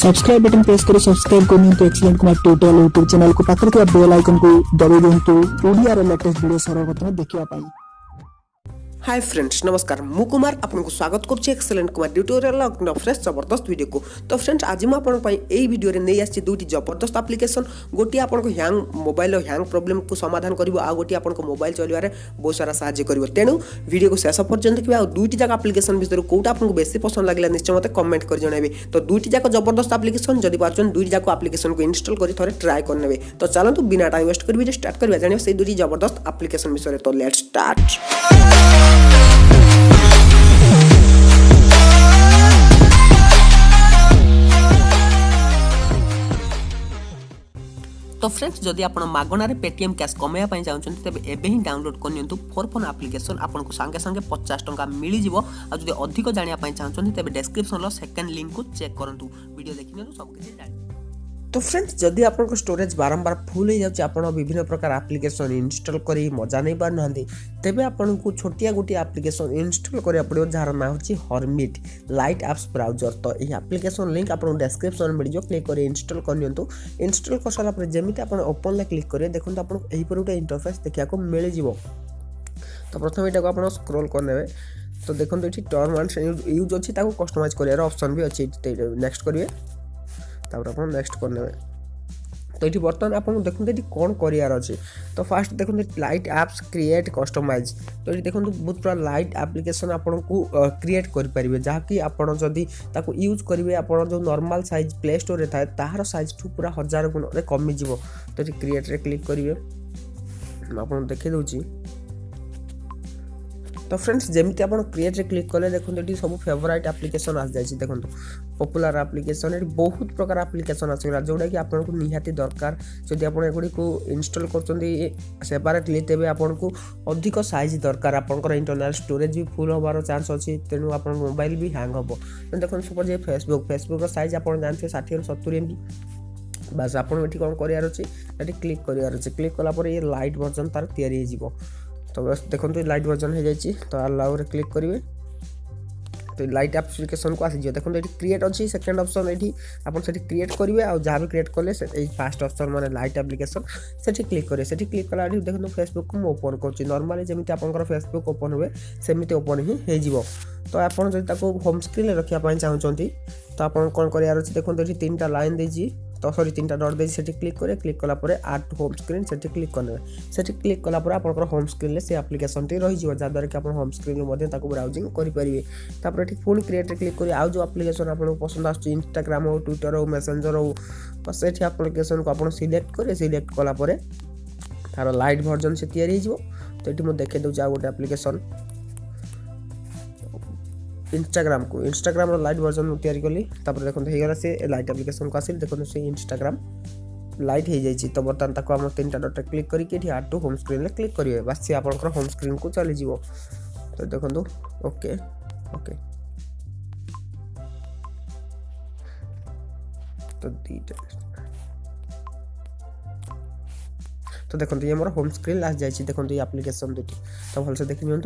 Subscribe button press करी subscribe करनी तो excellent Kumar tutorial YouTube channel को पाकर के बेल आइकन को दबाई दिंतु ओडिया रे लेटेस्ट वीडियो सर्वप्रथम देखिया पाई। हाय फ्रेंड्स नमस्कार मु कुमार आपको स्वागत करुच्ची एक्सेलेंट कुमार ट्यूटोरियल फ्रेश जबरदस्त वीडियो को। तो फ्रेंड्स आज मुझे यही वीडियो रे नहीं आसी दुईटी जबरदस्त एप्लिकेशन गोटे आपको हैंग मोबाइल हैंग प्रोब्लेम को समाधान कर आ गोटे आपको मोबाइल चलवार बहुत सारा साहाय्य कर। तेणु वीडियो को शेष पर्यंत देखिए आ दुईटी जाक एप्लिकेशन विषय कौटा आपको बेसी पसंद लगे निश्चय मत कमेंट कर जन। तो दुईटी जाक जबरदस्त एप्लिकेशन जदि पार्चन दुईटी जाक एप्लिकेशन को इंस्टॉल कर थोड़े ट्राई करने। तो चलतु बिना टाइम वेस्ट कर स्टार्ट करवा जानिए से दुईटी जबरदस्त एप्लिकेशन विषय। तो लेट्स स्टार्ट। तो फ्रेंड्स जदि आप मागणार पेटीएम कैश कमाया चाहते तेज एवं डाउनलोड करनी फोर फोन एप्लिकेशन आपको सांगे सांगे 50 टंका मिल जाव। आदि अधिक जानापी चाहते तेज डिस्क्रिप्शन सेकेंड लिंक को चेक करूँ वीडियो देखने सबकिछ जान। तो फ्रेंड्स जदि आपन स्टोरेज बारंबार फुल हो जाए आप विभिन्न प्रकार एप्लिकेशन इंस्टॉल कर मजा नहीं पार ना तेबे आपन को छोटिया गोटे एप्लिकेशन इंस्टॉल करा पड़ो जार ना हो हॉर्मिट लाइट एप्स ब्राउजर। तो ये एप्लिकेशन लिंक आपको डिस्क्रिप्शन मिल जाए क्लिक कर इंस्टॉल करनी। इंस्टॉल कर सारा जमी आप ओपन क्लिक करेंगे देखो आपको यही गोटे इंटरफेस देखा मिल जाव। तो प्रथम यहाँ को आप स्क्रॉल करने तो देखो ये टर्म एंड यूज अच्छी कस्टमाइज कर ऑप्शन भी अच्छी नेक्स्ट करेंगे आप नेक्स्ट करने। तो ये बर्तमान आप देखते ये कौन करार अच्छे। तो फास्ट देखते लाइट एप्स क्रिएट कस्टमाइज। तो ये देखो बहुत पूरा लाइट एप्लिकेशन आपको क्रिएट करेंगे जहाँकि आपड़ जदि यूज करेंगे आप जो नॉर्मल साइज प्ले स्टोर थाए तार साइज ठू पूरा 1000 गुण कमिज। तो ये क्रिएट रे क्लिक करेंगे आप देखे दूसरी। तो फ्रेंड्स जमी आप क्रिएट रे क्लिक कले देखो ये सब फेवरेट एप्लिकेशन आ जाए। देखो पॉपुलर एप्लिकेशन ये बहुत प्रकार एप्लिकेशन आसगला जोटा कि आपको निहाती दरकार। जदि आप को इंस्टॉल कर सेपरेटली तेज आपको अधिक साइज दरकार आपंकर इंटरनल स्टोरेज भी फुल होबार चांस अच्छी तेणु आप मोबाइल भी हैंग हम। देखो सपोज ये फेसबुक साइज आप जानते 60 ରୁ 70 MB बस आपको ये कौन करार अच्छे ये क्लिक करार अच्छे। क्लिक कलापर ये लाइट वर्जन तार तैयारी हो। तो बस देखो लाइट वर्जन हो जाए तो अलाउ रे क्लिक करेंगे तो लाइट एप्लिकेशन को आसीज। देखो ये क्रिएट अच्छी सेकेंड ऑप्शन ये आप क्रिएट करेंगे आ जहाँ भी क्रिएट कले फास्ट ऑप्शन माने लाइट एप्लिकेशन से क्लिक करेंगे। से क्लिक कला देखो फेसबुक को मुझे ओपन कर नॉर्मली जमी आप फेसबुक ओपन हुए सेमती ओपन ही हो। तो आप होम स्क्रीन रखापी चाहते तो आप कौन करार अच्छे देखो ये 3टा लाइन देजी तो सॉरी 3टा डट देसी क्लिक करेंगे। क्लिक कलापर आड टू होम स्क्रीन से क्लिक करने से क्लिक कलापर आप होम स्क्रीन से एप्लिकेशन टी रही जहाँद्वारा कि आप होम स्क्रीन ब्राउजिंग करेंगे। तापर ये पुणी क्रिएट क्लिक कर आउ जो एप्लिकेशन आपको पसंद आस इंस्टाग्राम हो ट्विटर हो मेसेंजर हो बस ये एप्लिकेशन को आप सिलेक्ट करेंगे। सिलेक्ट कलापर तार लाइट वर्जन से तैयारी हो। तो ये मुझे देखे दूसरी आउ गोटे एप्लिकेशन इंस्टाग्राम लाइट वर्जन तैयारी कली देखो होगा से लाइट एप्लिकेशन को आसिल देखो से इंस्टाग्राम लाइट हो जाए। तो बर्तमान ताको आम 3टा डट क्लिक करके आड टू होम स्क्रीन क्लिक करेंगे बस सी आप होम स्क्रीन को चली जाव। तो देखो ओके ओके तो देखो ये मोर होम स्क्रीन आ जाए। देखो ये एप्लिकेशन दुटी तो भलसे देखी नि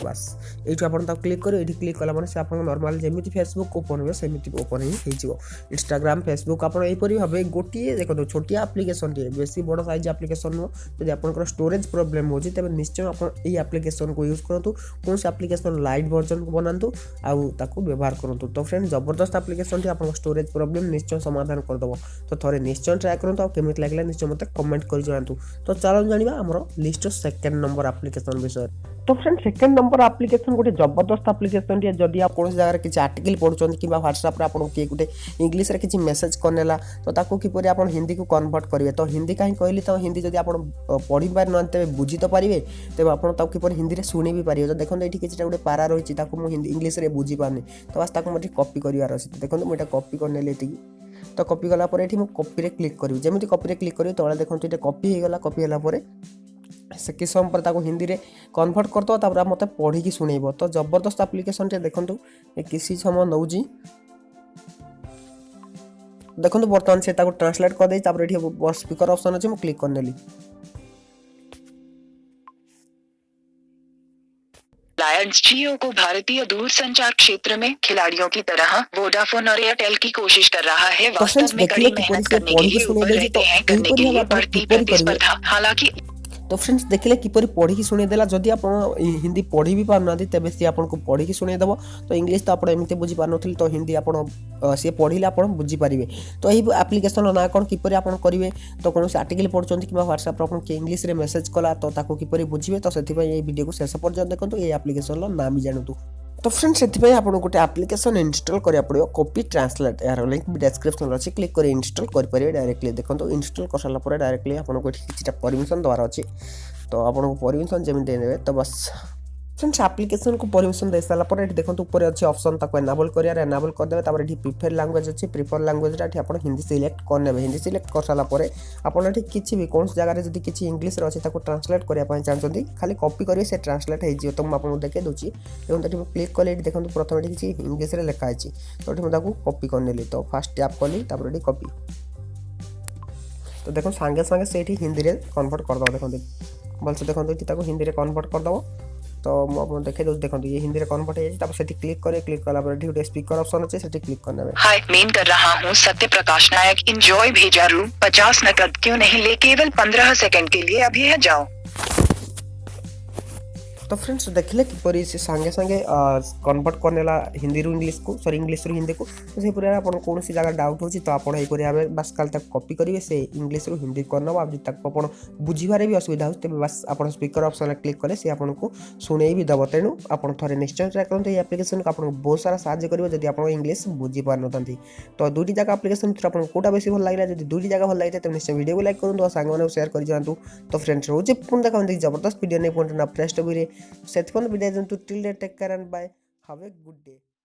बस ये आप क्लिक करें। ये क्लिक कला से आप नॉर्मल जमी फेसबुक ओपन हुए सेमती ओपन ही इंस्टाग्राम फेसबुक आप भाव गोटे देखो छोटिया एप्लिकेशन टे बेसी बड़ साइज एप्लिकेशन नुह। जब आप स्टोरेज प्रोब्लेम हो तेज निश्चय आप एप्लिकेशन को यूज करूँ कौन से एप्लिकेशन लाइट वर्जन को बनातु आउ व्यवहार करूँ। तो फ्रेंड जबरदस्त एप्लिकेशन टी आप स्टोरेज प्रोब्लेम निश्चय समाधान करदेव। तो थोड़े निश्चय ट्राए करूँ केमी लगे निश्चय मत कमेंट कर जनातु। तो चलो जानिबा हमरो लिस्ट सेकंड नंबर एप्लिकेशन विषय। तो फ्रेंड सेकंड नंबर एप्लिकेशन गोटे जबरदस्त एप्लिकेशन टी जदि आप कौन जगह किसी आर्टिकल पढ़ुछन कि व्हाट्सएप रे आपन के गोटे इंग्लिश रे किसी मेसेज करनेला तो ताको किपरि आपन हिंदी को कन्वर्ट करिवे। तो हिंदी काहे कहली तो हिंदी जदि आपन पढ़ी पार न तबे बुझी तो पारिबे तबे आपन ताको किपरि हिंदी रे सुनी भी पारिबे। तो देखो एठी किछटा गोटे पारा रहिछि ताको मु हिंदी इंग्लिश रे बुझी पारनी तो बस ताको मटे कॉपी करिवार अछि। तो देखो मु एटा कॉपी करने लेति तो कॉपी कला पर ये कॉपी रे क्लिक करी जमी कॉपी रे क्लिक करी तले देखो ये कॉपी हो गला। कॉपी होला पर से किस समय पर हिंदी रे कन्वर्ट करते मत पढ़ी की शुणेब। तो जबरदस्त एप्लिकेशन टे देखो ये किसी समय नौजी देखो बर्तमान से ट्रांसलेट कर दे स्पीकर ऑप्शन अच्छे मुझे क्लिक करनेली। रिलायंस जियो को भारतीय दूरसंचार क्षेत्र में खिलाड़ियों की तरह वोडाफोन और एयरटेल की कोशिश कर रहा है। तो फ्रेंड्स वास्तव में देखिए कड़ी किपरि मेहनत से करने के पढ़ी लिए शुणी ऊपर देछि रहते तो हैं, करने के एहिपरि लिए आपण बढ़ती किपरि करिवे। प्रतिस्पर्धा। हालांकि तो फ्रेंड्स देखिले किपरि पढ़ी शुणी देला जदि आप हिंदी पढ़ी भी पार ना तेबे सी आपन को पढ़ी शुणी देबो। तो इंग्लिश तो आपण एमते बुझी पार नथिल तो हिंदी आपण सी पढ़िले आपण बुझी पारिबे। तो एही एप्लिकेशन ना कोन किपरि आपण करिवे तो कोन से आर्टिकल पढचोंती किबा WhatsApp रे आपण के इंग्लिश रे मेसेज कला तो ताको किपरि बुझिबे। तो सेति पई ए वीडियो को शेष पर्यंत देखंतु ए एप्लिकेशन रो नाम भी जानतु। तो फ्रेंड्स से आपको गोटे एप्लिकेशन इंस्टॉल करा पड़ो कॉपी ट्रांसलेट यार लिंक भी डिस्क्रिप्शन अच्छी क्लिक कर इंस्टॉल करेंगे डायरेक्टली। देखो इंस्टॉल कर सारा डायरेक्टली आपको किसी परमिशन देवार अच्छी तो आपको परमिशन जमी देने तो बस फ्रेंड्स एप्लिकेशन को परमिशन दे सारा पर देखो ऊपर अच्छे ऑप्शन ताको एनाबल कर एनाबल करदे तापर ये प्रिफर लैंग्वेज अच्छी प्रिफर लैंग्वेज आप हिंदी सिलेक्ट करने हिंदी सिलेक्ट कर सारा आपड़ किसी भी कौन जगह जब किसी इंग्लिश अच्छे ट्रांसलेट करने चाहते खाली कॉपी करेंगे से ट्रांसलेट हो तो मुझे आपको देखिए दूसरी देखो क्लिक कले देखो प्रथम किसी इंग्लिश में लिखाई तो मुझे कॉपी करनेली तो फास्ट टैप कली तापर कॉपी तो देखो सांगे सांगे से हिंदी में कन्वर्ट करदे देखो भलसे देखो हिंदी में कन्वर्ट करदे तो मुझे देखे दूँ देखो ये हिंदी में कन्वर्ट हो क्लिक करे क्लिक कला गोटे स्पीकर ऑप्शन अच्छे से क्लिक करना है। हाय मेन कर रहा हूँ सत्य प्रकाश नायक इंजॉय भेजा रू 50 नकद क्यों नहीं ले केवल 15 सेकंड के लिए अभी है जाओ। तो फ्रेंड्स देखिले किपरि से सांगे सांगे कन्वर्ट करनेला हिंदी रू इंग्लिश को सॉरी इंग्लिश रू हिंदी को तो से पूरा आपन कौन सी जगह डाउट होची तो आपन एपरि आबे बस काल तक कॉपी करिवे से इंग्लिश रू हिंदी करनबो अब तक आपन बुझिबारे भी असुविधा होते तबे बस आपन स्पीकर ऑप्शन क्लिक करे से आपन को सुनै भी दबो। तेणु आपन थरे निश्चय ट्राई करंतु ये एप्लिकेशन को आपन बहुत सारा सहायता करिवो जदि आपन इंग्लिश बुझि पार नथंती। तो दुटी जगह एप्लिकेशन थ्रू आपन कोटा बेसी भल लागला जदि दुटी जगह भल लागिते तबे निश्चय वीडियो को लाइक करंतु और सांग माने शेयर करि जानतु। तो फ्रेंड्स रोजे पुन देखा जबरदस्त वीडियो नै पॉइंट ना प्रेस्ट भी से till then take care and bye, have a good day।